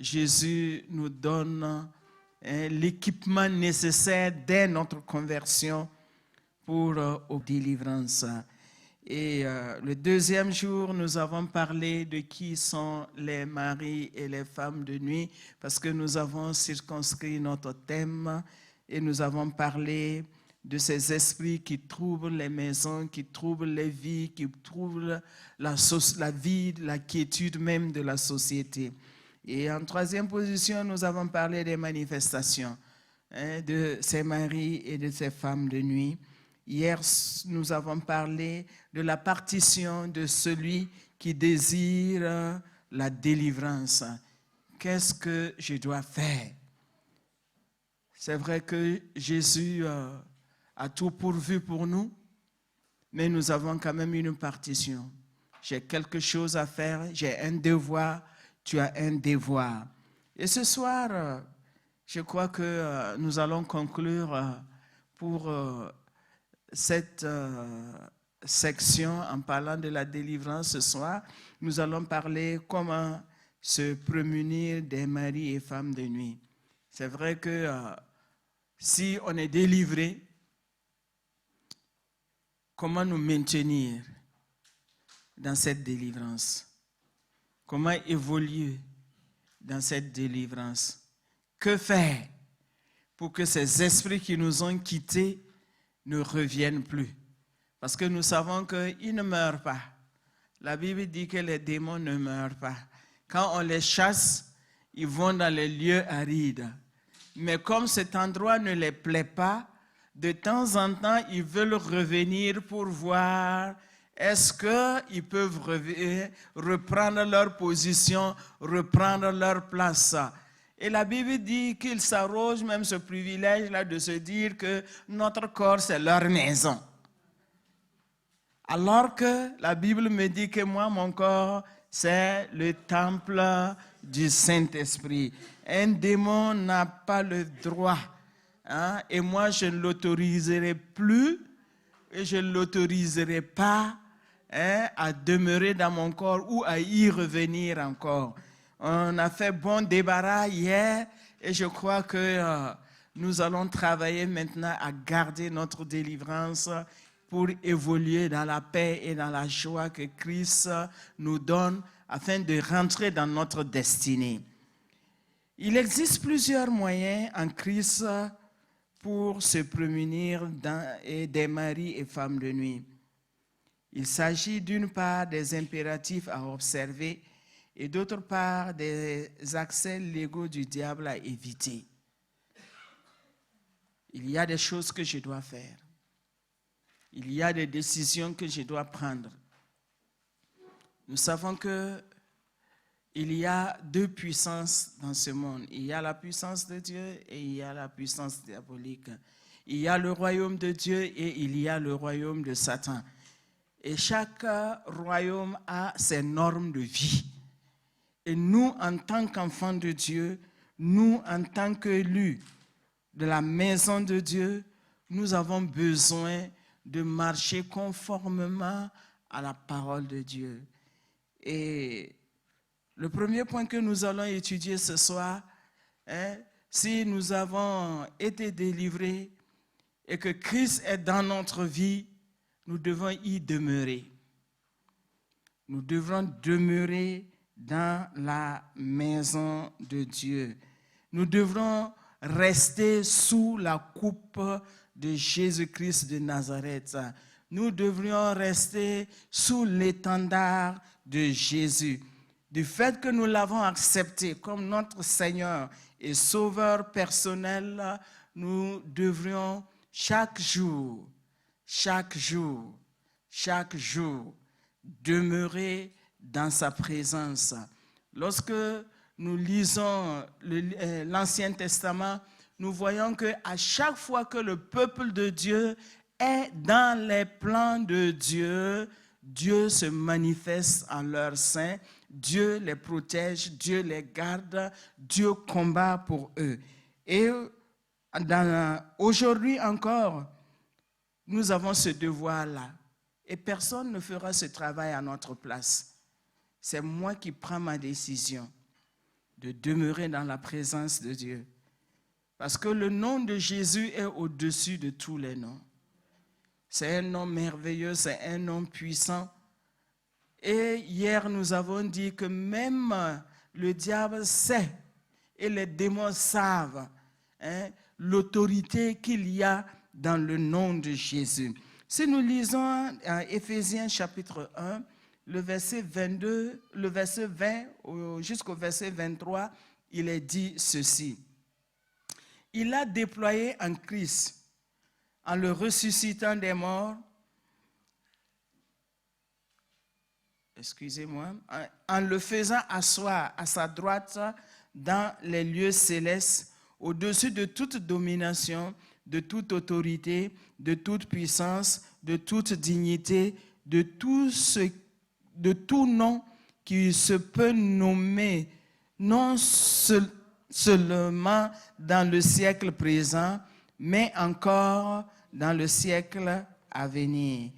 Jésus nous donne l'équipement nécessaire dès notre conversion pour la délivrance. Et le deuxième jour, nous avons parlé de qui sont les maris et les femmes de nuit, parce que nous avons circonscrit notre thème et nous avons parlé de ces esprits qui troublent les maisons, qui troublent les vies, qui troublent la vie, la quiétude même de la société. Et en troisième position, nous avons parlé des manifestations de ces maris et de ces femmes de nuit. Hier, nous avons parlé de la partition de celui qui désire la délivrance. Qu'est-ce que je dois faire? C'est vrai que Jésus a tout pourvu pour nous, mais nous avons quand même une partition. J'ai quelque chose à faire, j'ai un devoir, tu as un devoir. Et ce soir, je crois que nous allons conclure pour cette section en parlant de la délivrance ce soir. Nous allons parler comment se prémunir des maris et femmes de nuit. C'est vrai que si on est délivré, comment nous maintenir dans cette délivrance? Comment évoluer dans cette délivrance? Que faire pour que ces esprits qui nous ont quittés ne reviennent plus? Parce que nous savons qu'ils ne meurent pas. La Bible dit que les démons ne meurent pas. Quand on les chasse, ils vont dans les lieux arides. Mais comme cet endroit ne les plaît pas, de temps en temps, ils veulent revenir pour voir est-ce qu'ils peuvent reprendre leur position, reprendre leur place. Et la Bible dit qu'ils s'arrogent même ce privilège-là de se dire que notre corps, c'est leur maison. Alors que la Bible me dit que moi, mon corps, c'est le temple du Saint-Esprit. Un démon n'a pas le droit. Et moi, je ne l'autoriserai plus et je ne l'autoriserai pas à demeurer dans mon corps ou à y revenir encore. On a fait bon débarras hier et je crois que nous allons travailler maintenant à garder notre délivrance pour évoluer dans la paix et dans la joie que Christ nous donne afin de rentrer dans notre destinée. Il existe plusieurs moyens en Christ pour se prémunir des maris et femmes de nuit. Il s'agit d'une part des impératifs à observer et d'autre part des accès légaux du diable à éviter. Il y a des choses que je dois faire. Il y a des décisions que je dois prendre. Nous savons qu'il y a deux puissances dans ce monde. Il y a la puissance de Dieu et il y a la puissance diabolique. Il y a le royaume de Dieu et il y a le royaume de Satan. Et chaque royaume a ses normes de vie. Et nous, en tant qu'enfants de Dieu, nous, en tant qu'élus de la maison de Dieu, nous avons besoin de marcher conformément à la parole de Dieu. Et le premier point que nous allons étudier ce soir, si nous avons été délivrés et que Christ est dans notre vie, nous devons y demeurer. Nous devrons demeurer dans la maison de Dieu. Nous devrons rester sous la coupe de Jésus-Christ de Nazareth. Nous devrions rester sous l'étendard de Jésus. Du fait que nous l'avons accepté comme notre Seigneur et Sauveur personnel, nous devrions chaque jour, demeurer dans sa présence. Lorsque nous lisons l'Ancien Testament, nous voyons qu'à chaque fois que le peuple de Dieu est dans les plans de Dieu, Dieu se manifeste en leur sein, Dieu les protège, Dieu les garde, Dieu combat pour eux. Et aujourd'hui encore, nous avons ce devoir-là. Et personne ne fera ce travail à notre place. C'est moi qui prends ma décision de demeurer dans la présence de Dieu. Parce que le nom de Jésus est au-dessus de tous les noms. C'est un nom merveilleux, c'est un nom puissant. Et hier, nous avons dit que même le diable sait et les démons savent l'autorité qu'il y a dans le nom de Jésus. Si nous lisons Éphésiens chapitre 1, le verset 22, le verset 20 jusqu'au verset 23, il est dit ceci. Il a déployé en Christ, en le ressuscitant des morts, en le faisant asseoir à sa droite dans les lieux célestes, au-dessus de toute domination, de toute autorité, de toute puissance, de toute dignité, de tout nom qui se peut nommer, non seulement dans le siècle présent, mais encore dans le siècle à venir.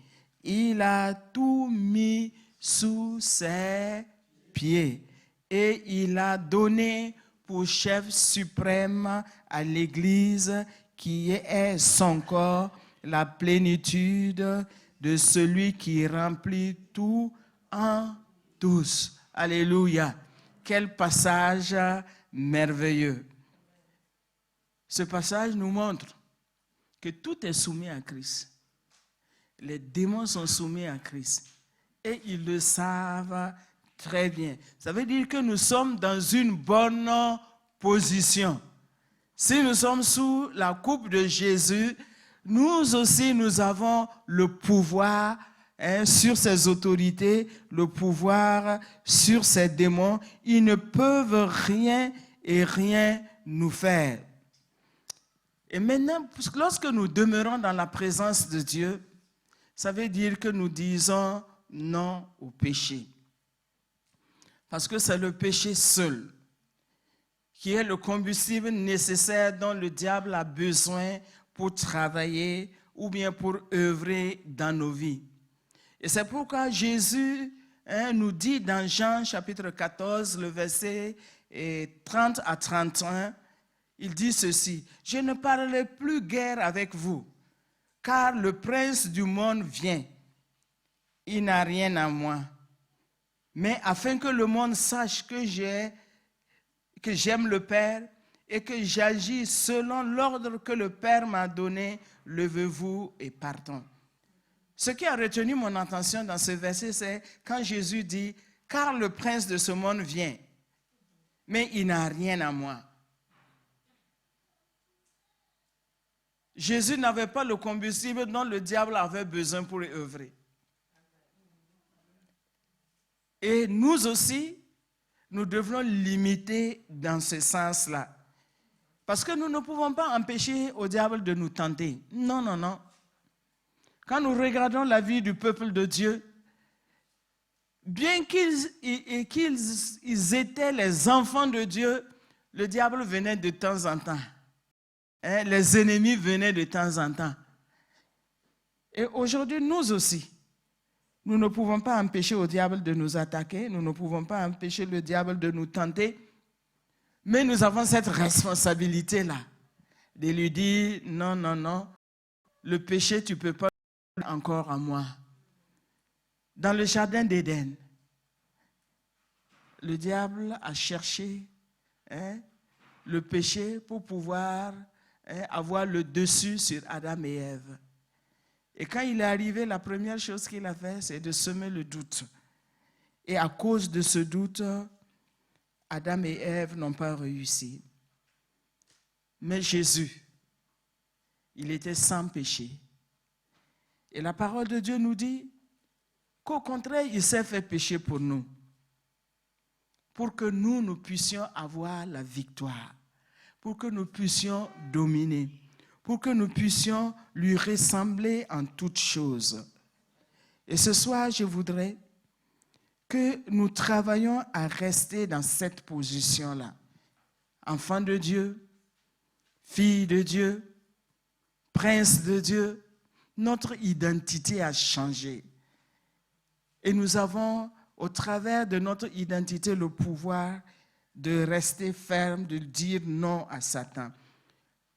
Il a tout mis sous ses pieds et il a donné pour chef suprême à l'Église qui est son corps, la plénitude de celui qui remplit tout en tous. Alléluia. Quel passage merveilleux. Ce passage nous montre que tout est soumis à Christ. Les démons sont soumis à Christ. Et ils le savent très bien. Ça veut dire que nous sommes dans une bonne position. Si nous sommes sous la coupe de Jésus, nous aussi, nous avons le pouvoir sur ces autorités, le pouvoir sur ces démons. Ils ne peuvent rien et rien nous faire. Et maintenant, lorsque nous demeurons dans la présence de Dieu, ça veut dire que nous disons non au péché. Parce que c'est le péché seul qui est le combustible nécessaire dont le diable a besoin pour travailler ou bien pour œuvrer dans nos vies. Et c'est pourquoi Jésus nous dit dans Jean chapitre 14, le verset 30 à 31, il dit ceci, « Je ne parlerai plus guère avec vous, car le prince du monde vient. Il n'a rien à moi. Mais afin que le monde sache que j'aime le Père et que j'agis selon l'ordre que le Père m'a donné, levez-vous et partons. » Ce qui a retenu mon attention dans ce verset, c'est quand Jésus dit, « Car le prince de ce monde vient, mais il n'a rien à moi. » Jésus n'avait pas le combustible dont le diable avait besoin pour œuvrer. Et nous aussi, nous devons limiter dans ce sens-là. Parce que nous ne pouvons pas empêcher au diable de nous tenter. Non, non, non. Quand nous regardons la vie du peuple de Dieu, bien qu'ils étaient les enfants de Dieu, le diable venait de temps en temps. Les ennemis venaient de temps en temps. Et aujourd'hui, nous aussi, nous ne pouvons pas empêcher au diable de nous attaquer, nous ne pouvons pas empêcher le diable de nous tenter, mais nous avons cette responsabilité-là, de lui dire, non, non, non, le péché, tu ne peux pas encore à moi. Dans le jardin d'Éden, le diable a cherché le péché pour pouvoir avoir le dessus sur Adam et Ève. Et quand il est arrivé, la première chose qu'il a fait, c'est de semer le doute. Et à cause de ce doute, Adam et Ève n'ont pas réussi. Mais Jésus, il était sans péché. Et la parole de Dieu nous dit qu'au contraire, il s'est fait pécher pour nous. Pour que nous puissions avoir la victoire. Pour que nous puissions dominer. Pour que nous puissions lui ressembler en toutes choses. Et ce soir, je voudrais que nous travaillions à rester dans cette position-là. Enfant de Dieu, fille de Dieu, prince de Dieu, notre identité a changé. Et nous avons, au travers de notre identité, le pouvoir de rester ferme, de dire non à Satan.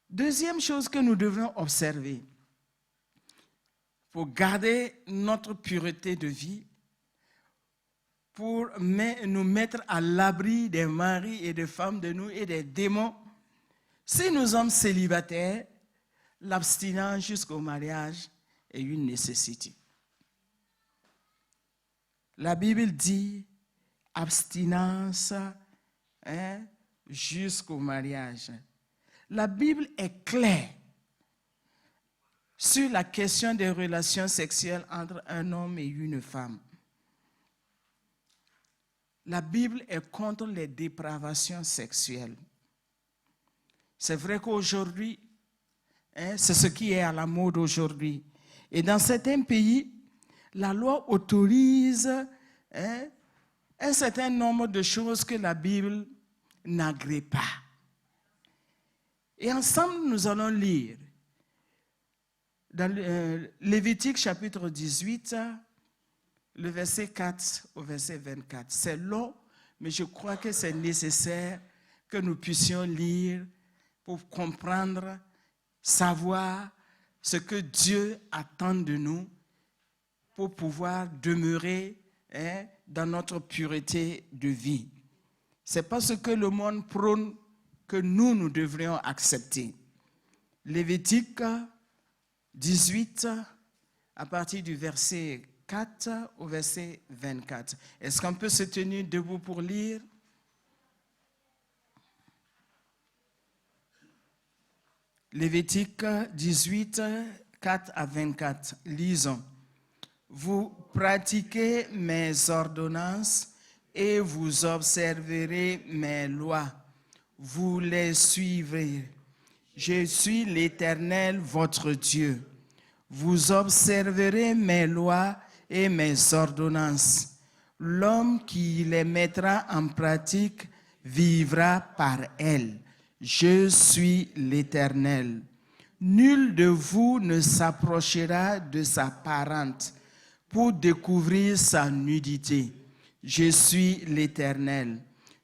Deuxième chose que nous devons observer, pour garder notre pureté de vie, pour nous mettre à l'abri des maris et des femmes de nous et des démons, si nous sommes célibataires, l'abstinence jusqu'au mariage est une nécessité. La Bible dit abstinence jusqu'au mariage. La Bible est claire sur la question des relations sexuelles entre un homme et une femme. La Bible est contre les dépravations sexuelles. C'est vrai qu'aujourd'hui, c'est ce qui est à la mode aujourd'hui. Et dans certains pays, la loi autorise un certain nombre de choses que la Bible n'agrée pas. Et ensemble, nous allons lire dans Lévitique chapitre 18, le verset 4 au verset 24. C'est long, mais je crois que c'est nécessaire que nous puissions lire pour comprendre, savoir ce que Dieu attend de nous pour pouvoir demeurer dans notre pureté de vie. Ce n'est pas ce que le monde prône que nous devrions accepter. Lévitique 18, à partir du verset 4 au verset 24. Est-ce qu'on peut se tenir debout pour lire? Lévitique 18, 4 à 24. Lisons. Vous pratiquez mes ordonnances et vous observerez mes lois. Vous les suivrez. Je suis l'Éternel, votre Dieu. Vous observerez mes lois et mes ordonnances. L'homme qui les mettra en pratique vivra par elles. Je suis l'Éternel. Nul de vous ne s'approchera de sa parente pour découvrir sa nudité. Je suis l'Éternel.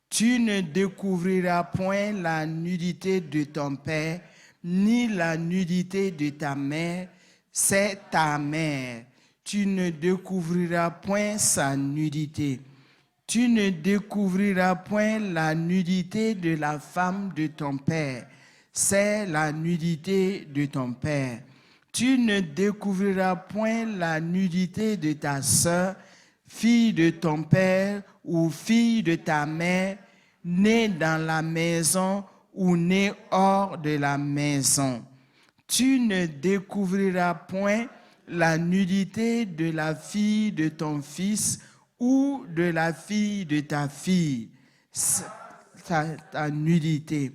Tu ne découvriras point la nudité de ton père, ni la nudité de ta mère, c'est ta mère. Tu ne découvriras point sa nudité. Tu ne découvriras point la nudité de la femme de ton père, c'est la nudité de ton père. Tu ne découvriras point la nudité de ta sœur, fille de ton père ou fille de ta mère, née dans la maison ou née hors de la maison. Tu ne découvriras point la nudité de la fille de ton fils ou de la fille de ta fille, ta nudité.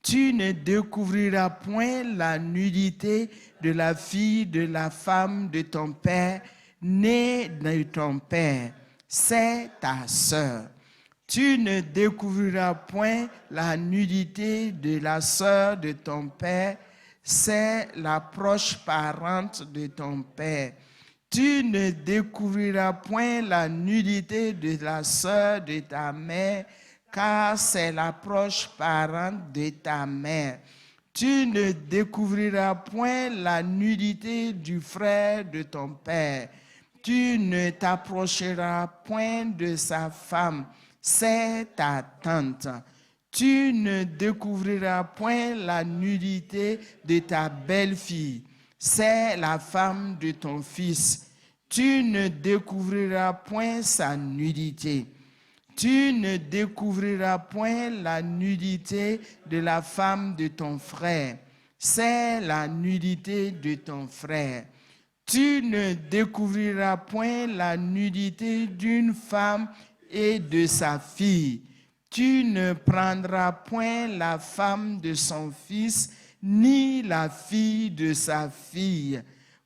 Tu ne découvriras point la nudité de la fille de la femme de ton père, née de ton père, c'est ta sœur. Tu ne découvriras point la nudité de la sœur de ton père, c'est la proche parente de ton père. Tu ne découvriras point la nudité de la sœur de ta mère, car c'est la proche parente de ta mère. Tu ne découvriras point la nudité du frère de ton père. Tu ne t'approcheras point de sa femme, c'est ta tante. Tu ne découvriras point la nudité de ta belle-fille, c'est la femme de ton fils. Tu ne découvriras point sa nudité. Tu ne découvriras point la nudité de la femme de ton frère, c'est la nudité de ton frère. Tu ne découvriras point la nudité d'une femme et de sa fille. Tu ne prendras point la femme de son fils, ni la fille de sa fille,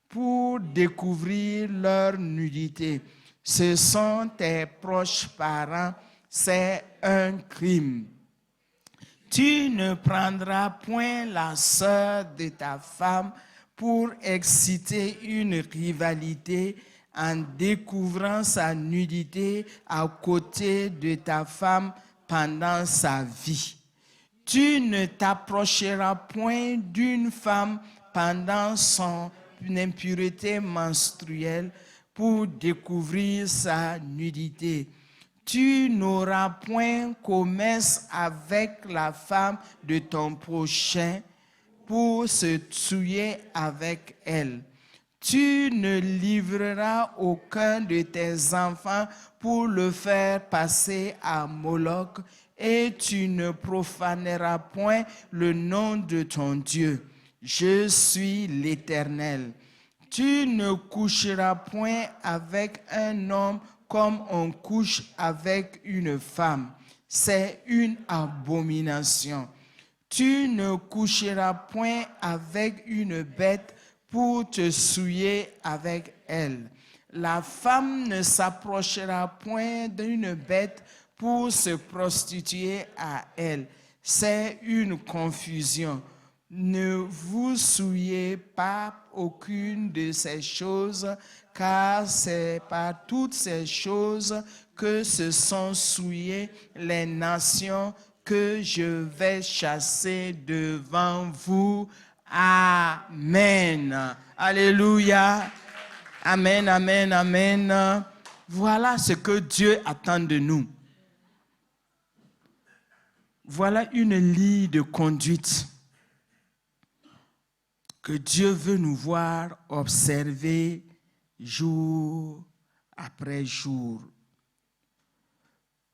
pour découvrir leur nudité. Ce sont tes proches parents, c'est un crime. Tu ne prendras point la sœur de ta femme pour exciter une rivalité en découvrant sa nudité à côté de ta femme pendant sa vie. Tu ne t'approcheras point d'une femme pendant son impureté menstruelle pour découvrir sa nudité. Tu n'auras point commerce avec la femme de ton prochain pour se souiller avec elle. Tu ne livreras aucun de tes enfants pour le faire passer à Moloch, et tu ne profaneras point le nom de ton Dieu. Je suis l'Éternel. Tu ne coucheras point avec un homme comme on couche avec une femme. C'est une abomination. Tu ne coucheras point avec une bête pour te souiller avec elle. La femme ne s'approchera point d'une bête pour se prostituer à elle. C'est une confusion. Ne vous souillez pas aucune de ces choses, car c'est par toutes ces choses que se sont souillées les nations que je vais chasser devant vous. Amen. Alléluia. Amen, amen, amen. Voilà ce que Dieu attend de nous. Voilà une ligne de conduite que Dieu veut nous voir observer jour après jour.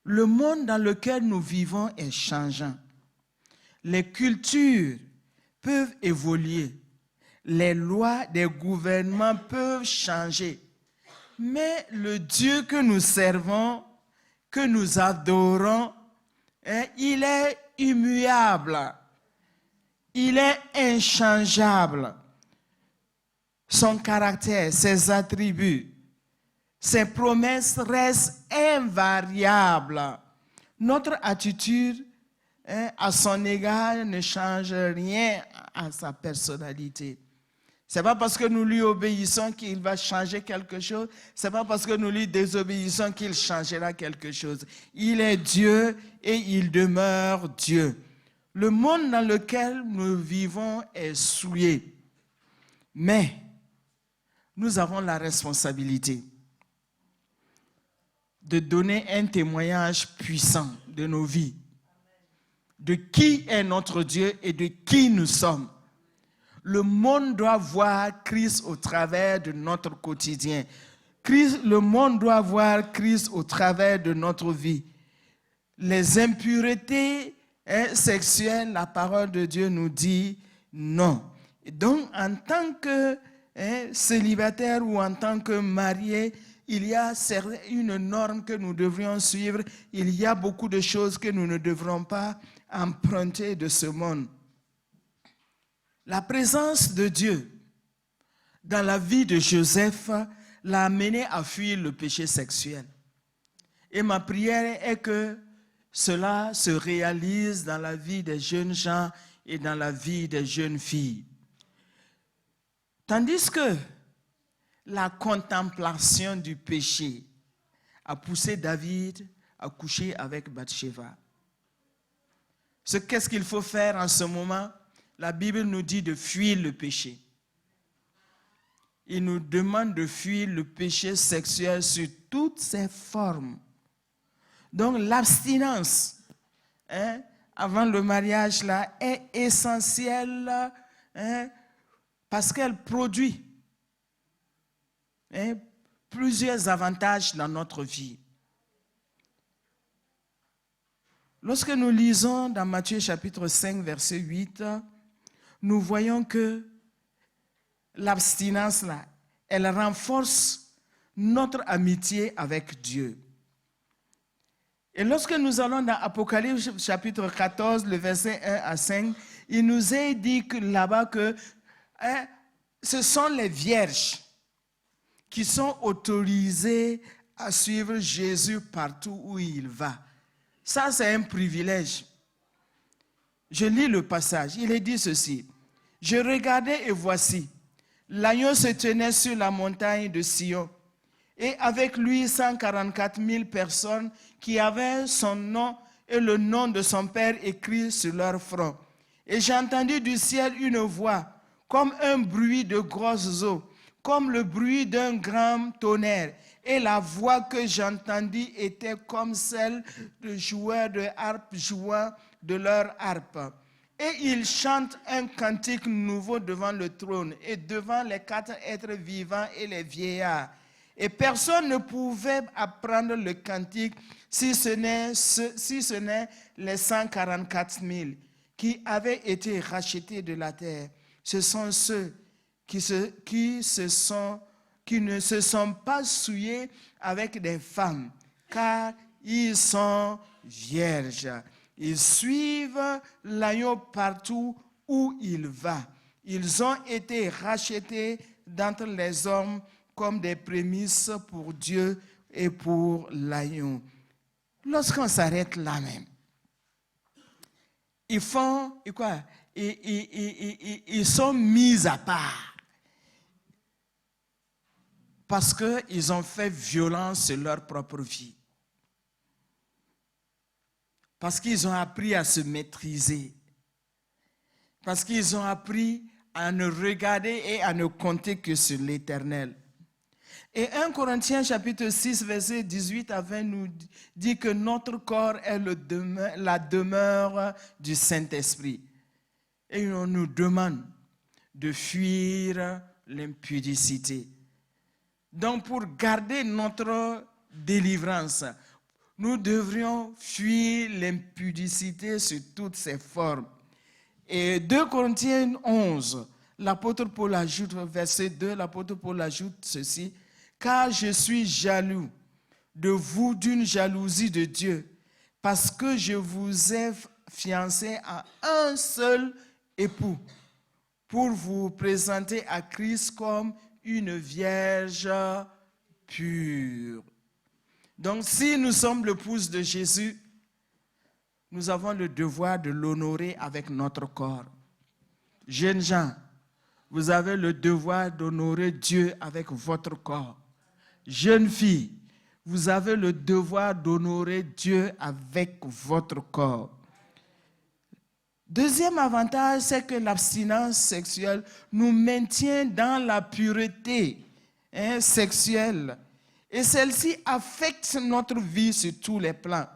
Le monde dans lequel nous vivons est changeant. Les cultures peuvent évoluer. Les lois des gouvernements peuvent changer. Mais le Dieu que nous servons, que nous adorons, il est immuable. Il est inchangeable. Son caractère, ses attributs, ses promesses restent invariables. Notre attitude à son égard ne change rien à sa personnalité. Ce n'est pas parce que nous lui obéissons qu'il va changer quelque chose. Ce n'est pas parce que nous lui désobéissons qu'il changera quelque chose. Il est Dieu et il demeure Dieu. Le monde dans lequel nous vivons est souillé. Mais nous avons la responsabilité de donner un témoignage puissant de nos vies, de qui est notre Dieu et de qui nous sommes. Le monde doit voir Christ au travers de notre quotidien. Le monde doit voir Christ au travers de notre vie. Les impuretés sexuelles, la parole de Dieu nous dit non. Et donc, en tant que célibataire ou en tant que marié, il y a une norme que nous devrions suivre. Il y a beaucoup de choses que nous ne devrons pas emprunter de ce monde. La présence de Dieu dans la vie de Joseph l'a amené à fuir le péché sexuel. Et ma prière est que cela se réalise dans la vie des jeunes gens et dans la vie des jeunes filles. Tandis que la contemplation du péché a poussé David à coucher avec Bathsheba. Qu'est-ce qu'il faut faire en ce moment? La Bible nous dit de fuir le péché. Il nous demande de fuir le péché sexuel sur toutes ses formes. Donc l'abstinence avant le mariage là, est essentielle parce qu'elle produit plusieurs avantages dans notre vie. Lorsque nous lisons dans Matthieu chapitre 5, verset 8, nous voyons que l'abstinence, là, elle renforce notre amitié avec Dieu. Et lorsque nous allons dans Apocalypse chapitre 14, le verset 1 à 5, il nous est dit que là-bas que ce sont les vierges qui sont autorisées à suivre Jésus partout où il va. Ça, c'est un privilège. Je lis le passage. Il est dit ceci. Je regardais et voici, l'agneau se tenait sur la montagne de Sion, et avec lui 144 000 personnes qui avaient son nom et le nom de son père écrit sur leur front. Et j'ai entendu du ciel une voix, comme un bruit de grosses eaux, comme le bruit d'un grand tonnerre. Et la voix que j'entendis était comme celle de joueurs de harpe jouant de leur harpe. Et ils chantent un cantique nouveau devant le trône et devant les 4 êtres vivants et les vieillards. Et personne ne pouvait apprendre le cantique si ce n'est les 144 000 qui avaient été rachetés de la terre. Ce sont ceux qui ne se sont pas souillés avec des femmes, car ils sont vierges. Ils suivent l'agneau partout où il va. Ils ont été rachetés d'entre les hommes comme des prémices pour Dieu et pour l'agneau. Lorsqu'on s'arrête là même, ils font quoi? Ils sont mis à part parce qu'ils ont fait violence sur leur propre vie. Parce qu'ils ont appris à se maîtriser. Parce qu'ils ont appris à ne regarder et à ne compter que sur l'Éternel. Et 1 Corinthiens chapitre 6, verset 18 à 20 nous dit que notre corps est la demeure du Saint-Esprit. Et on nous demande de fuir l'impudicité. Donc pour garder notre délivrance, nous devrions fuir l'impudicité sous toutes ses formes. Et 2 Corinthiens 11, l'apôtre Paul ajoute, verset 2, l'apôtre Paul ajoute ceci: car je suis jaloux de vous d'une jalousie de Dieu, parce que je vous ai fiancé à un seul époux, pour vous présenter à Christ comme une vierge pure. Donc, si nous sommes l'épouse de Jésus, nous avons le devoir de l'honorer avec notre corps. Jeunes gens, vous avez le devoir d'honorer Dieu avec votre corps. Jeunes filles, vous avez le devoir d'honorer Dieu avec votre corps. Deuxième avantage, c'est que l'abstinence sexuelle nous maintient dans la pureté sexuelle. Et celle-ci affecte notre vie sur tous les plans.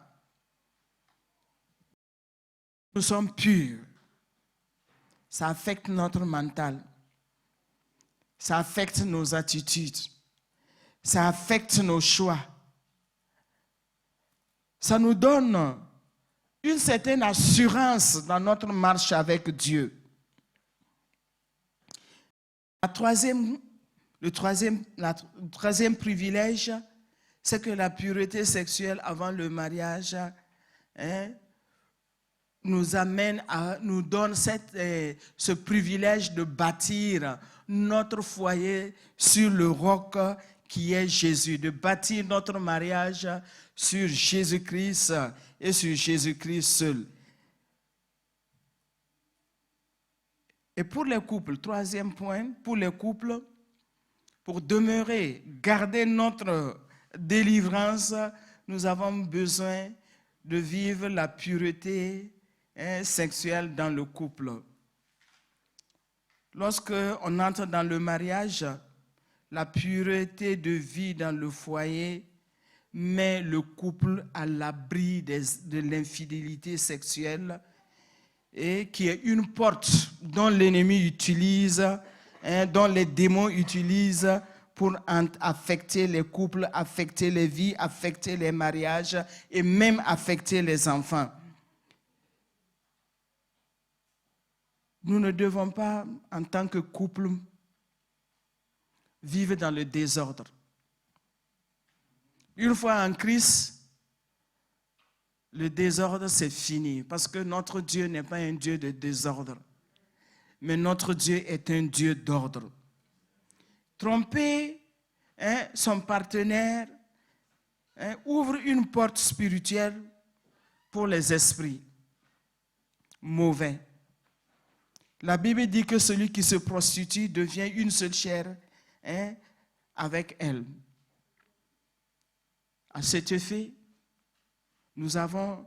Nous sommes purs. Ça affecte notre mental. Ça affecte nos attitudes. Ça affecte nos choix. Ça nous donne une certaine assurance dans notre marche avec Dieu. Le troisième privilège, c'est que la pureté sexuelle avant le mariage nous donne ce privilège de bâtir notre foyer sur le roc qui est Jésus, de bâtir notre mariage sur Jésus-Christ et sur Jésus-Christ seul. Et pour les couples, troisième point, pour les couples, pour demeurer, garder notre délivrance, nous avons besoin de vivre la pureté sexuelle dans le couple. Lorsque on entre dans le mariage, la pureté de vie dans le foyer met le couple à l'abri de l'infidélité sexuelle et qui est une porte dont l'ennemi utilise, dont les démons utilisent pour affecter les couples, affecter les vies, affecter les mariages et même affecter les enfants. Nous ne devons pas, en tant que couple, vivre dans le désordre. Une fois en Christ, le désordre, c'est fini. Parce que notre Dieu n'est pas un Dieu de désordre. Mais notre Dieu est un Dieu d'ordre. Tromper son partenaire ouvre une porte spirituelle pour les esprits mauvais. La Bible dit que celui qui se prostitue devient une seule chair avec elle. À cet effet, nous avons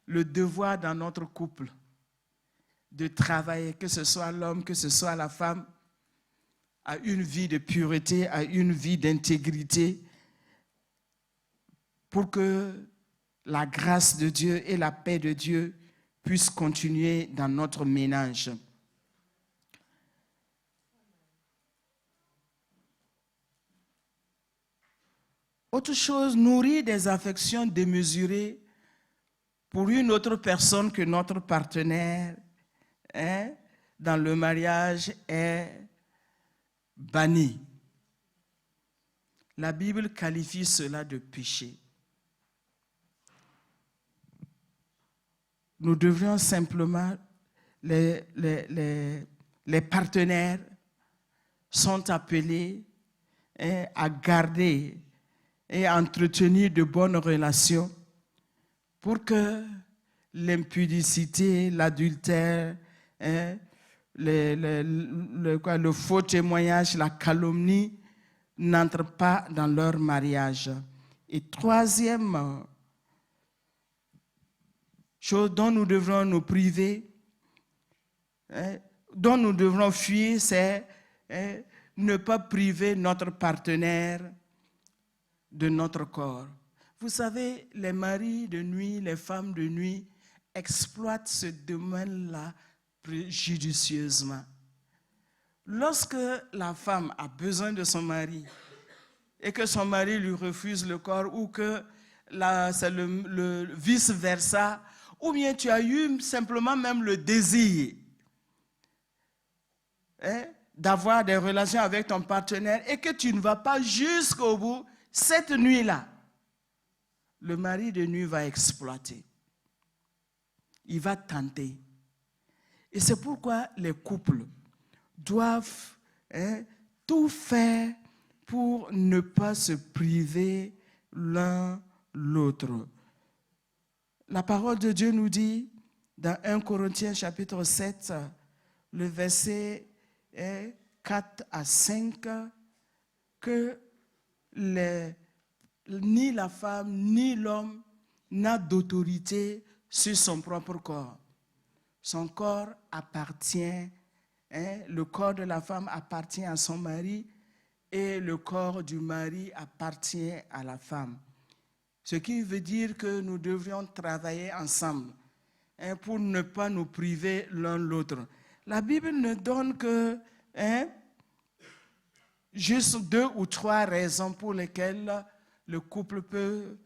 le devoir dans notre couple de travailler, que ce soit l'homme, que ce soit la femme, à une vie de pureté, à une vie d'intégrité, pour que la grâce de Dieu et la paix de Dieu puissent continuer dans notre ménage. Autre chose, nourrir des affections démesurées pour une autre personne que notre partenaire dans le mariage est banni. La Bible qualifie cela de péché. Nous devrions simplement, les partenaires sont appelés à garder et à entretenir de bonnes relations pour que l'impudicité, l'adultère, le faux témoignage, la calomnie n'entrent pas dans leur mariage. Et troisième chose dont nous devrons nous priver, dont nous devrons fuir, c'est ne pas priver notre partenaire de notre corps. Vous savez, les maris de nuit, les femmes de nuit exploitent ce domaine-là judicieusement. Lorsque la femme a besoin de son mari et que son mari lui refuse le corps ou que c'est le vice-versa, ou bien tu as eu simplement même le désir d'avoir des relations avec ton partenaire et que tu ne vas pas jusqu'au bout, cette nuit-là, le mari de nuit va exploiter. Il va tenter. Et c'est pourquoi les couples doivent tout faire pour ne pas se priver l'un l'autre. La parole de Dieu nous dit dans 1 Corinthiens chapitre 7, le verset 4 à 5, que ni la femme ni l'homme n'a d'autorité sur son propre corps. Son corps appartient, le corps de la femme appartient à son mari et le corps du mari appartient à la femme. Ce qui veut dire que nous devrions travailler ensemble pour ne pas nous priver l'un l'autre. La Bible ne donne que juste 2 ou 3 raisons pour lesquelles le couple peut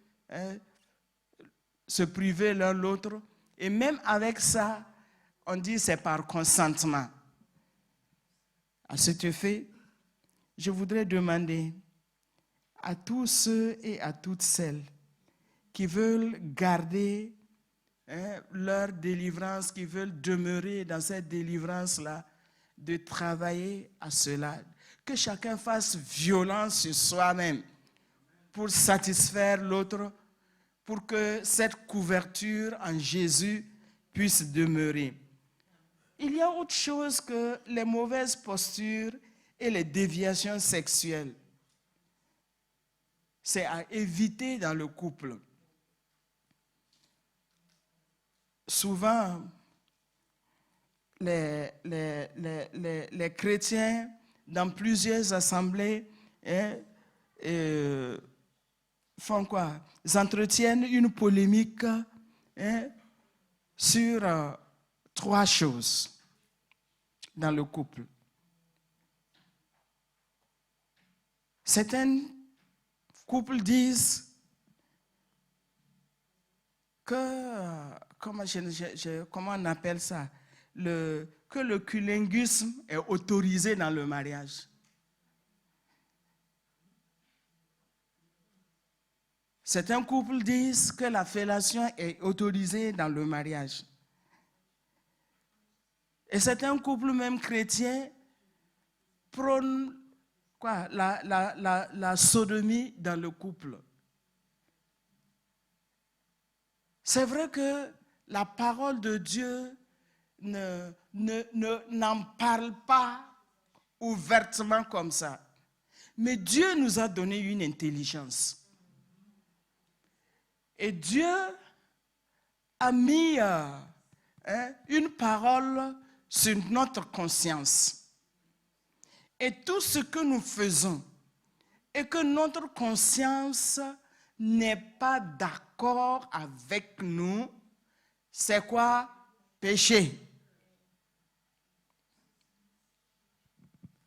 se priver l'un l'autre. Et même avec ça, on dit c'est par consentement. À cet effet, je voudrais demander à tous ceux et à toutes celles qui veulent garder leur délivrance, qui veulent demeurer dans cette délivrance-là, de travailler à cela. Que chacun fasse violence sur soi-même pour satisfaire l'autre, pour que cette couverture en Jésus puisse demeurer. Il y a autre chose que les mauvaises postures et les déviations sexuelles. C'est à éviter dans le couple. Souvent, les chrétiens, dans plusieurs assemblées, font quoi? Ils entretiennent une polémique sur 3 choses dans le couple. Certains couples disent que, comment on appelle ça, que le cunnilingus est autorisé dans le mariage. Certains couples disent que la fellation est autorisée dans le mariage. Et certains couples, même chrétiens, prônent quoi? La sodomie dans le couple. C'est vrai que la parole de Dieu n'en parle pas ouvertement comme ça. Mais Dieu nous a donné une intelligence. Et Dieu a mis une parole sur notre conscience. Et tout ce que nous faisons et que notre conscience n'est pas d'accord avec nous, c'est quoi? Péché.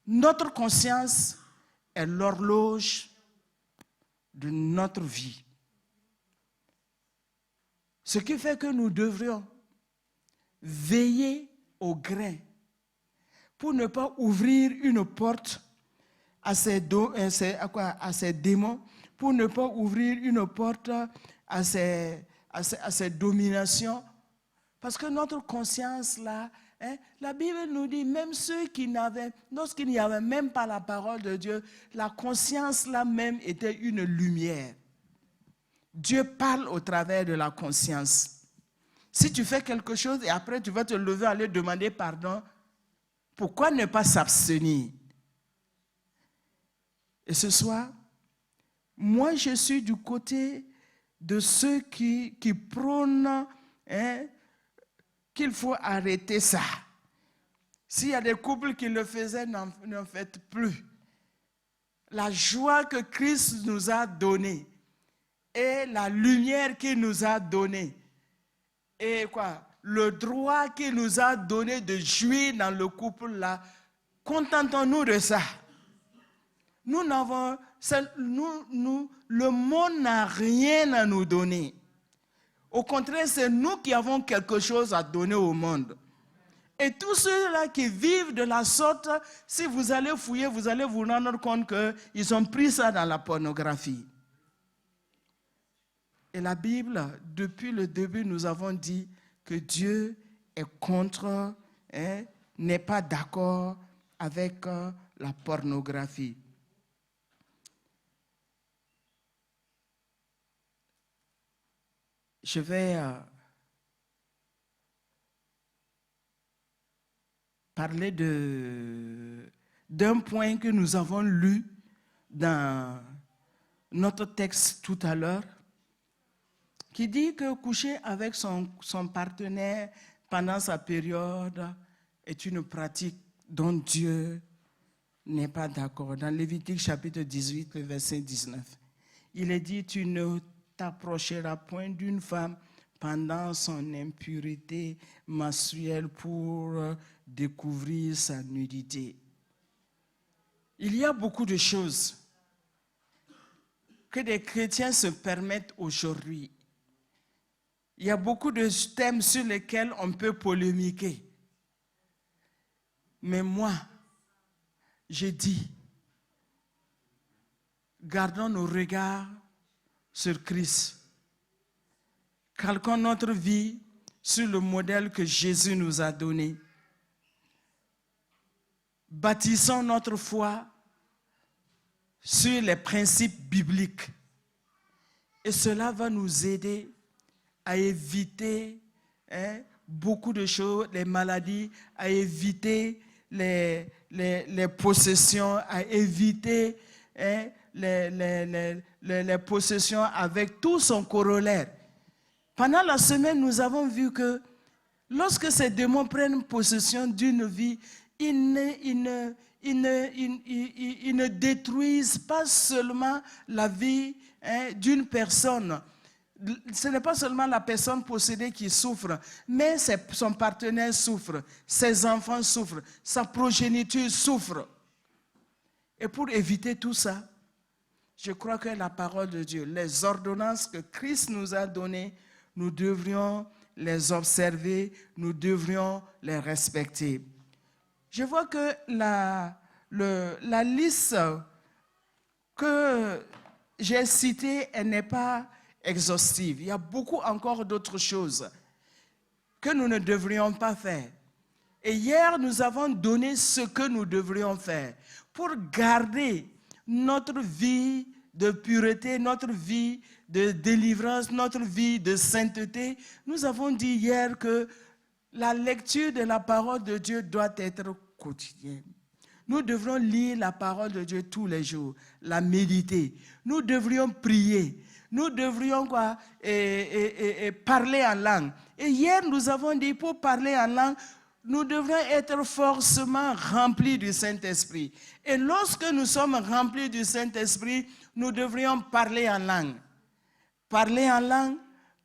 Notre conscience est l'horloge de notre vie. Ce qui fait que nous devrions veiller au grain pour ne pas ouvrir une porte à ces démons, pour ne pas ouvrir une porte à ces dominations. Parce que notre conscience, là, la Bible nous dit, même ceux qui n'avaient, lorsqu'il n'y avait même pas la parole de Dieu, la conscience là même était une lumière. Dieu parle au travers de la conscience. Si tu fais quelque chose et après tu vas te lever, aller demander pardon, pourquoi ne pas s'abstenir? Et ce soir, moi je suis du côté de ceux qui prônent qu'il faut arrêter ça. S'il y a des couples qui le faisaient, n'en faites plus. La joie que Christ nous a donnée et la lumière qu'il nous a donnée et le droit qu'il nous a donné de jouir dans le couple là, contentons-nous de ça. Le monde n'a rien à nous donner. Au contraire, c'est nous qui avons quelque chose à donner au monde. Et tous ceux-là qui vivent de la sorte, si vous allez fouiller, vous allez vous rendre compte qu'ils ont pris ça dans la pornographie. Et la Bible, depuis le début, nous avons dit que Dieu est contre, n'est pas d'accord avec la pornographie. Je vais parler d'un point que nous avons lu dans notre texte tout à l'heure, qui dit que coucher avec son partenaire pendant sa période est une pratique dont Dieu n'est pas d'accord. Dans Lévitique chapitre 18, le verset 19, il est dit « Tu ne t'approcheras point d'une femme pendant son impureté menstruelle pour découvrir sa nudité. » Il y a beaucoup de choses que des chrétiens se permettent aujourd'hui. Il y a beaucoup de thèmes sur lesquels on peut polémiquer. Mais moi, je dis, gardons nos regards sur Christ. Calquons notre vie sur le modèle que Jésus nous a donné. Bâtissons notre foi sur les principes bibliques. Et cela va nous aider à éviter beaucoup de choses, les maladies, à éviter les possessions, à éviter les possessions avec tout son corollaire. Pendant la semaine, nous avons vu que lorsque ces démons prennent possession d'une vie, ils ne détruisent pas seulement la vie d'une personne. Ce n'est pas seulement la personne possédée qui souffre, mais son partenaire souffre, ses enfants souffrent, sa progéniture souffre. Et pour éviter tout ça, je crois que la parole de Dieu, les ordonnances que Christ nous a données, nous devrions les observer, nous devrions les respecter. Je vois que la liste que j'ai citée, elle n'est pas exhaustive. Il y a beaucoup encore d'autres choses que nous ne devrions pas faire. Et hier, nous avons donné ce que nous devrions faire pour garder notre vie de pureté, notre vie de délivrance, notre vie de sainteté. Nous avons dit hier que la lecture de la parole de Dieu doit être quotidienne. Nous devrions lire la parole de Dieu tous les jours, la méditer. Nous devrions prier. Nous devrions parler en langue. Et hier, nous avons dit, pour parler en langue, nous devrions être forcément remplis du Saint-Esprit. Et lorsque nous sommes remplis du Saint-Esprit, nous devrions parler en langue. Parler en langue,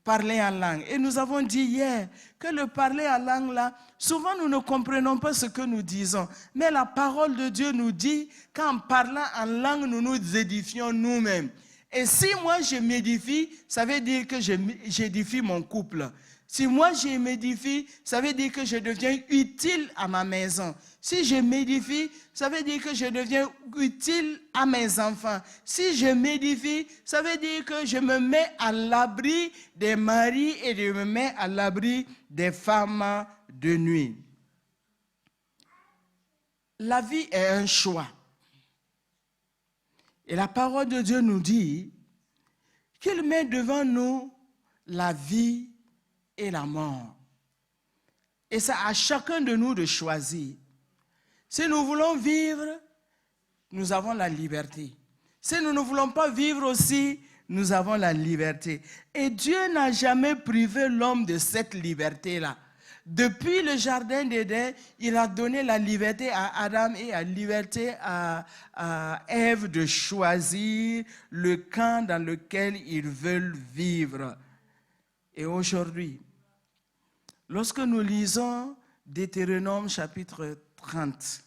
parler en langue. Et nous avons dit hier que le parler en langue là, souvent nous ne comprenons pas ce que nous disons. Mais la parole de Dieu nous dit qu'en parlant en langue, nous nous édifions nous-mêmes. Et si moi je m'édifie, ça veut dire que j'édifie mon couple. Si moi je m'édifie, ça veut dire que je deviens utile à ma maison. Si je m'édifie, ça veut dire que je deviens utile à mes enfants. Si je m'édifie, ça veut dire que je me mets à l'abri des maris et je me mets à l'abri des femmes de nuit. La vie est un choix. Et la parole de Dieu nous dit qu'il met devant nous la vie et la mort. Et c'est à chacun de nous de choisir. Si nous voulons vivre, nous avons la liberté. Si nous ne voulons pas vivre aussi, nous avons la liberté. Et Dieu n'a jamais privé l'homme de cette liberté-là. Depuis le jardin d'Éden, il a donné la liberté à Adam et la liberté à Ève de choisir le camp dans lequel ils veulent vivre. Et aujourd'hui, lorsque nous lisons Deutéronome chapitre 30,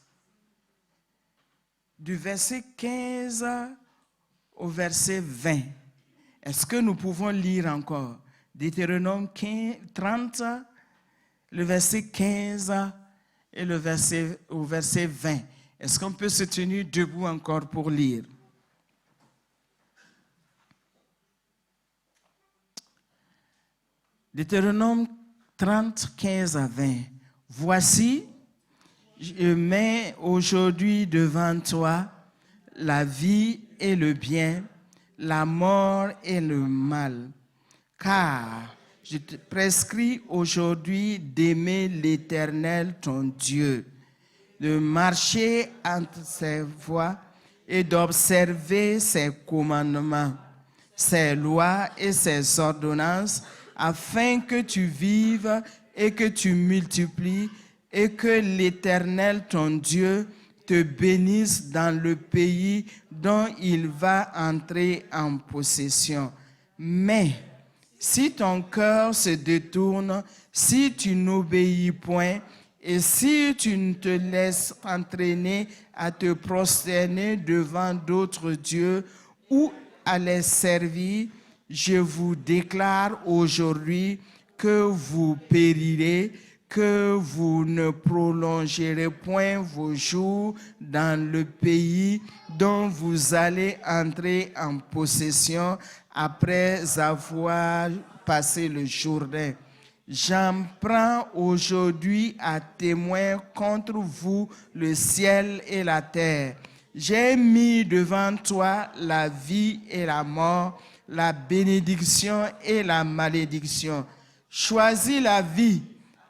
du verset 15 au verset 20, est-ce que nous pouvons lire encore Deutéronome 30, le verset 15 et au verset 20. Est-ce qu'on peut se tenir debout encore pour lire? Deutéronome 30, 15 à 20. Voici, je mets aujourd'hui devant toi la vie et le bien, la mort et le mal. Car je te prescris aujourd'hui d'aimer l'Éternel ton Dieu, de marcher entre ses voies et d'observer ses commandements, ses lois et ses ordonnances, afin que tu vives et que tu multiplies et que l'Éternel ton Dieu te bénisse dans le pays dont il va entrer en possession. Mais si ton cœur se détourne, si tu n'obéis point, et si tu ne te laisses entraîner à te prosterner devant d'autres dieux ou à les servir, je vous déclare aujourd'hui que vous périrez, que vous ne prolongerez point vos jours dans le pays dont vous allez entrer en possession après avoir passé le Jourdain. J'en prends aujourd'hui à témoin contre vous le ciel et la terre. J'ai mis devant toi la vie et la mort, la bénédiction et la malédiction. Choisis la vie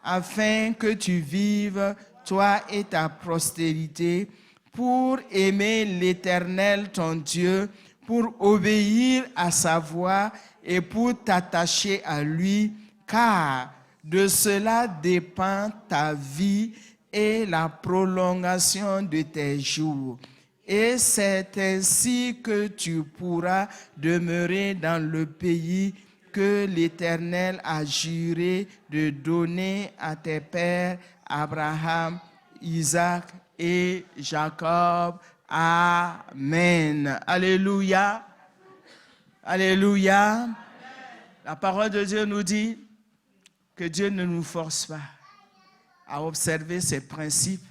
afin que tu vives, toi et ta postérité, pour aimer l'Éternel ton Dieu, pour obéir à sa voix et pour t'attacher à lui, car de cela dépend ta vie et la prolongation de tes jours. Et c'est ainsi que tu pourras demeurer dans le pays que l'Éternel a juré de donner à tes pères, Abraham, Isaac et Jacob. Amen. Alléluia. Alléluia. Amen. La parole de Dieu nous dit que Dieu ne nous force pas à observer ses principes,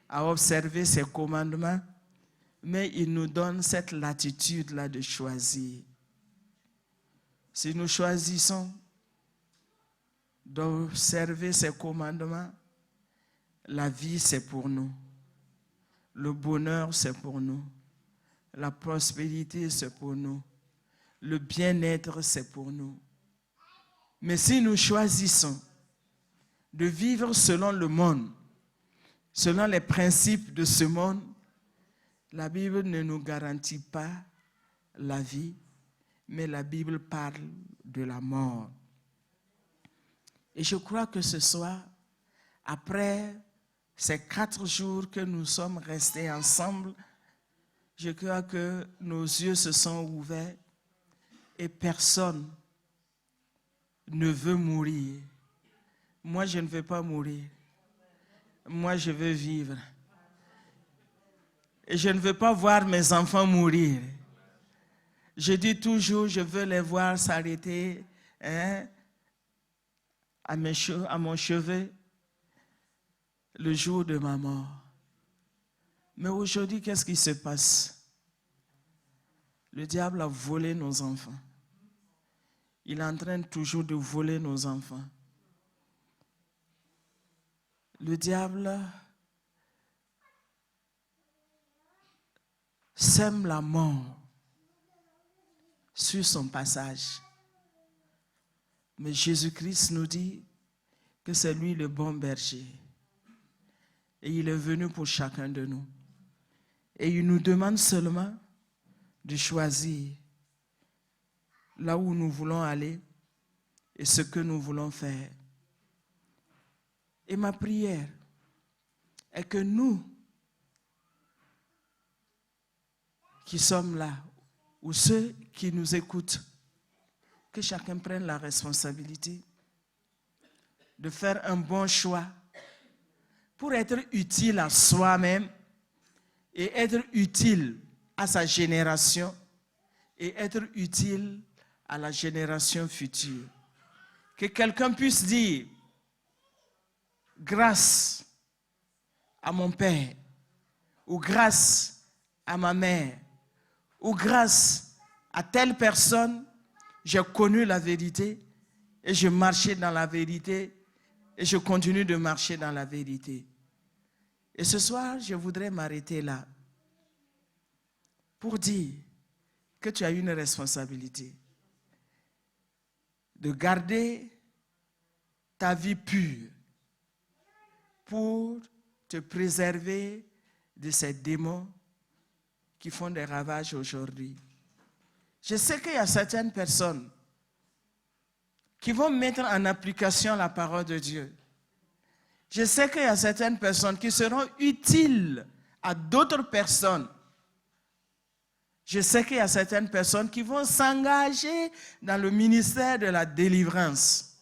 à observer ses commandements, mais il nous donne cette latitude-là de choisir. Si nous choisissons d'observer ses commandements, la vie c'est pour nous, le bonheur c'est pour nous, la prospérité c'est pour nous, le bien-être c'est pour nous. Mais si nous choisissons de vivre selon le monde, selon les principes de ce monde, la Bible ne nous garantit pas la vie, mais la Bible parle de la mort. Et je crois que ce soir, après ces 4 jours que nous sommes restés ensemble, je crois que nos yeux se sont ouverts et personne ne veut mourir. Moi, je ne veux pas mourir. Moi, je veux vivre. Et je ne veux pas voir mes enfants mourir. Je dis toujours, je veux les voir s'arrêter à mon chevet le jour de ma mort. Mais aujourd'hui, qu'est-ce qui se passe? Le diable a volé nos enfants. Il est en train toujours de voler nos enfants. Le diable sème la mort sur son passage. Mais Jésus-Christ nous dit que c'est lui le bon berger. Et il est venu pour chacun de nous. Et il nous demande seulement de choisir là où nous voulons aller et ce que nous voulons faire. Et ma prière est que nous qui sommes là, ou ceux qui nous écoutent, que chacun prenne la responsabilité de faire un bon choix pour être utile à soi-même et être utile à sa génération et être utile à la génération future. Que quelqu'un puisse dire, grâce à mon père, ou grâce à ma mère, ou grâce à telle personne, j'ai connu la vérité et je marchais dans la vérité et je continue de marcher dans la vérité. Et ce soir, je voudrais m'arrêter là pour dire que tu as une responsabilité de garder ta vie pure pour te préserver de ces démons qui font des ravages aujourd'hui. Je sais qu'il y a certaines personnes qui vont mettre en application la parole de Dieu. Je sais qu'il y a certaines personnes qui seront utiles à d'autres personnes. Je sais qu'il y a certaines personnes qui vont s'engager dans le ministère de la délivrance.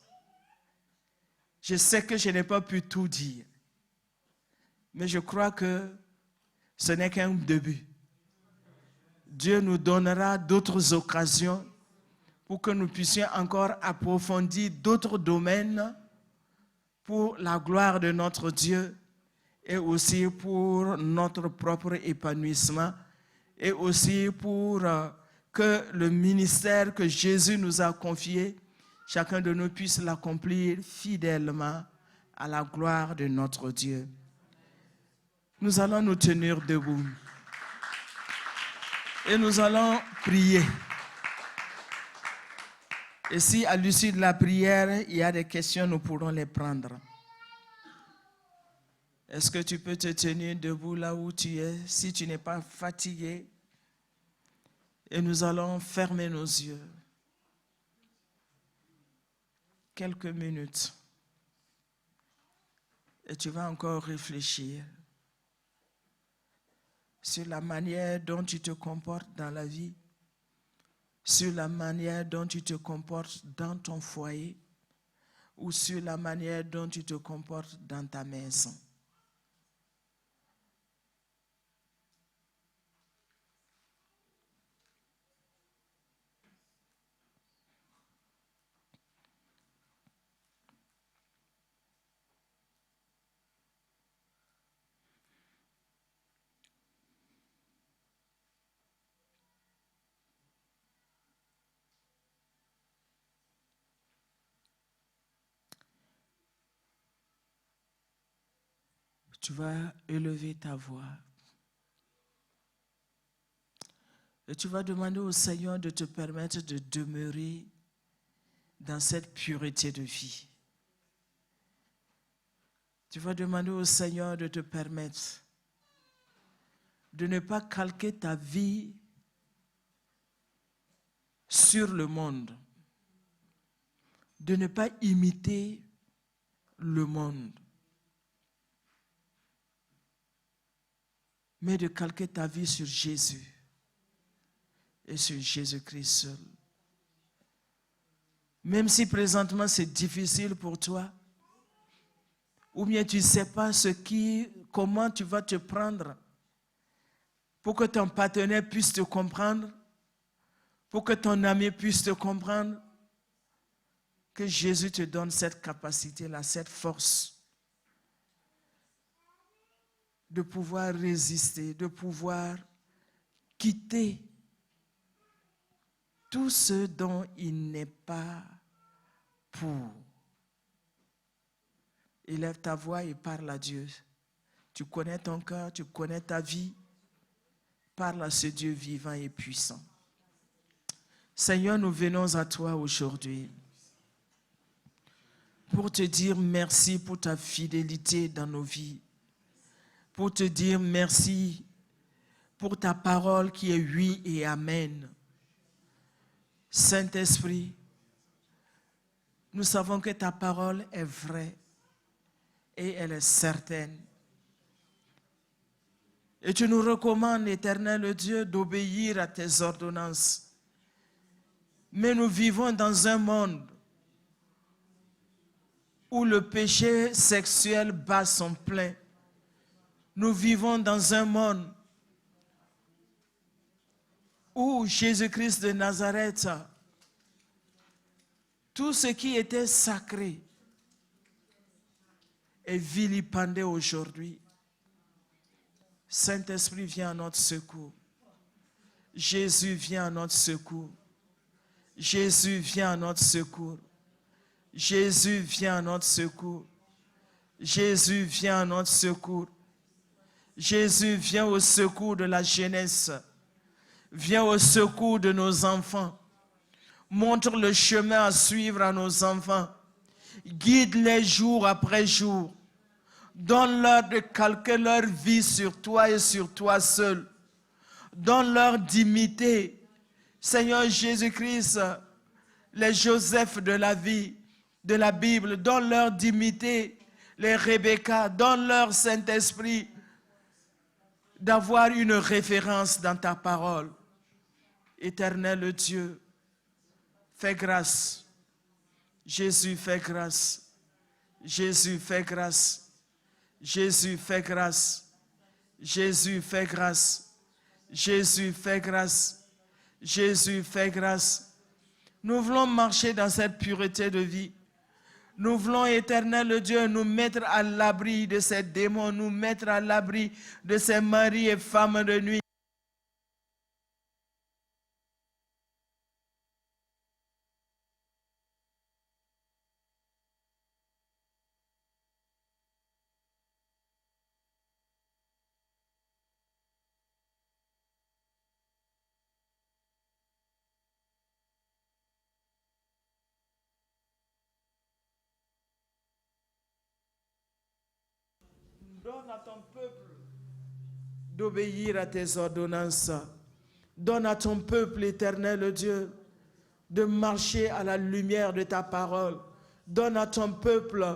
Je sais que je n'ai pas pu tout dire. Mais je crois que ce n'est qu'un début. Dieu nous donnera d'autres occasions pour que nous puissions encore approfondir d'autres domaines pour la gloire de notre Dieu et aussi pour notre propre épanouissement et aussi pour que le ministère que Jésus nous a confié, chacun de nous puisse l'accomplir fidèlement à la gloire de notre Dieu. Nous allons nous tenir debout et nous allons prier. Et si à l'issue de la prière, il y a des questions, nous pourrons les prendre. Est-ce que tu peux te tenir debout là où tu es, si tu n'es pas fatigué? Et nous allons fermer nos yeux. Quelques minutes. Et tu vas encore réfléchir sur la manière dont tu te comportes dans la vie, sur la manière dont tu te comportes dans ton foyer ou sur la manière dont tu te comportes dans ta maison. Tu vas élever ta voix et tu vas demander au Seigneur de te permettre de demeurer dans cette pureté de vie. Tu vas demander au Seigneur de te permettre de ne pas calquer ta vie sur le monde, de ne pas imiter le monde, mais de calquer ta vie sur Jésus et sur Jésus-Christ seul. Même si présentement c'est difficile pour toi, ou bien tu ne sais pas comment tu vas te prendre pour que ton partenaire puisse te comprendre, pour que ton ami puisse te comprendre, que Jésus te donne cette capacité-là, cette force de pouvoir résister, de pouvoir quitter tout ce dont il n'est pas pour. Élève ta voix et parle à Dieu. Tu connais ton cœur, tu connais ta vie. Parle à ce Dieu vivant et puissant. Seigneur, nous venons à toi aujourd'hui pour te dire merci pour ta fidélité dans nos vies, pour te dire merci pour ta parole qui est oui et amen. Saint-Esprit, nous savons que ta parole est vraie et elle est certaine. Et tu nous recommandes, Éternel Dieu, d'obéir à tes ordonnances. Mais nous vivons dans un monde où le péché sexuel bat son plein. Nous vivons dans un monde où Jésus-Christ de Nazareth, tout ce qui était sacré est vilipendé aujourd'hui. Saint-Esprit, viens à notre secours. Jésus, viens à notre secours. Jésus, viens à notre secours. Jésus, viens à notre secours. Jésus, viens à notre secours. Jésus, viens au secours de la jeunesse. Viens au secours de nos enfants. Montre le chemin à suivre à nos enfants. Guide-les jour après jour. Donne-leur de calquer leur vie sur toi et sur toi seul. Donne-leur d'imiter, Seigneur Jésus-Christ, les Joseph de la vie, de la Bible. Donne-leur d'imiter les Rebecca. Donne-leur, Saint-Esprit, d'avoir une référence dans ta parole. Éternel Dieu, fais grâce. Jésus, fais grâce. Jésus, fais grâce. Jésus, fais grâce. Jésus, fais grâce. Jésus, fais grâce. Jésus, fais grâce. Nous voulons marcher dans cette pureté de vie. Nous voulons, Éternel Dieu, nous mettre à l'abri de ces démons, nous mettre à l'abri de ces maris et femmes de nuit. Donne à ton peuple d'obéir à tes ordonnances. Donne à ton peuple, Éternel Dieu, de marcher à la lumière de ta parole. Donne à ton peuple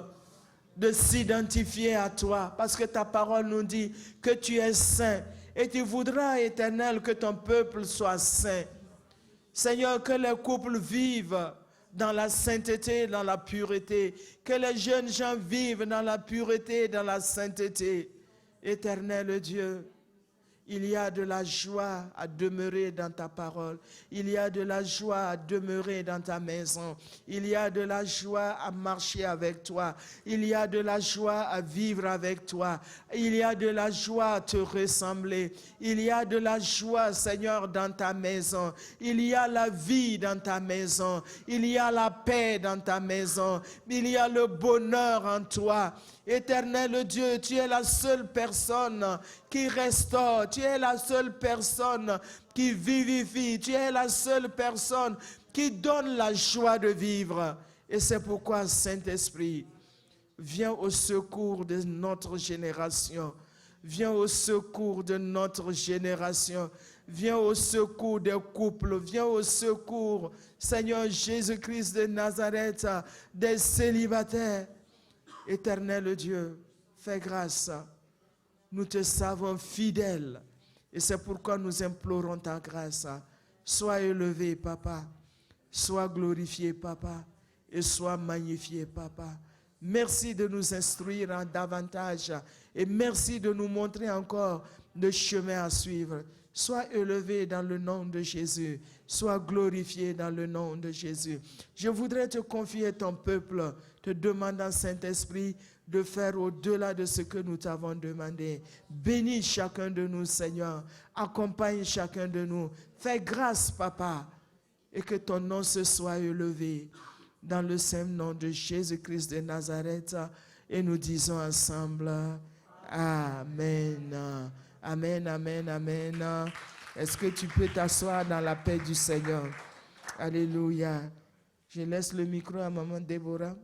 de s'identifier à toi, parce que ta parole nous dit que tu es saint et tu voudras, Éternel, que ton peuple soit saint. Seigneur, que les couples vivent dans la sainteté, dans la pureté. Que les jeunes gens vivent dans la pureté, dans la sainteté. Éternel Dieu, il y a de la joie à demeurer dans ta parole. Il y a de la joie à demeurer dans ta maison. Il y a de la joie à marcher avec toi. Il y a de la joie à vivre avec toi. Il y a de la joie à te ressembler. Il y a de la joie, Seigneur, dans ta maison. Il y a la vie dans ta maison. Il y a la paix dans ta maison. Il y a le bonheur en toi. Éternel Dieu, tu es la seule personne qui restaure. Tu es la seule personne qui vivifie. Tu es la seule personne qui donne la joie de vivre. Et c'est pourquoi, Saint-Esprit, Viens au secours de notre génération. Viens au secours de notre génération. Viens au secours des couples. Viens au secours, Seigneur Jésus-Christ de Nazareth, des célibataires. Éternel Dieu, fais grâce. Nous te savons fidèle. Et c'est pourquoi nous implorons ta grâce. Sois élevé, Papa. Sois glorifié, Papa. Et sois magnifié, Papa. Merci de nous instruire en davantage. Et merci de nous montrer encore le chemin à suivre. Sois élevé dans le nom de Jésus. Sois glorifié dans le nom de Jésus. Je voudrais te confier ton peuple, te demandant, Saint-Esprit, de faire au-delà de ce que nous t'avons demandé. Bénis chacun de nous, Seigneur. Accompagne chacun de nous. Fais grâce, Papa, et que ton nom se soit élevé. Dans le saint nom de Jésus-Christ de Nazareth, et nous disons ensemble, Amen. Amen, amen, amen. Est-ce que tu peux t'asseoir dans la paix du Seigneur? Alléluia. Je laisse le micro à maman Déborah.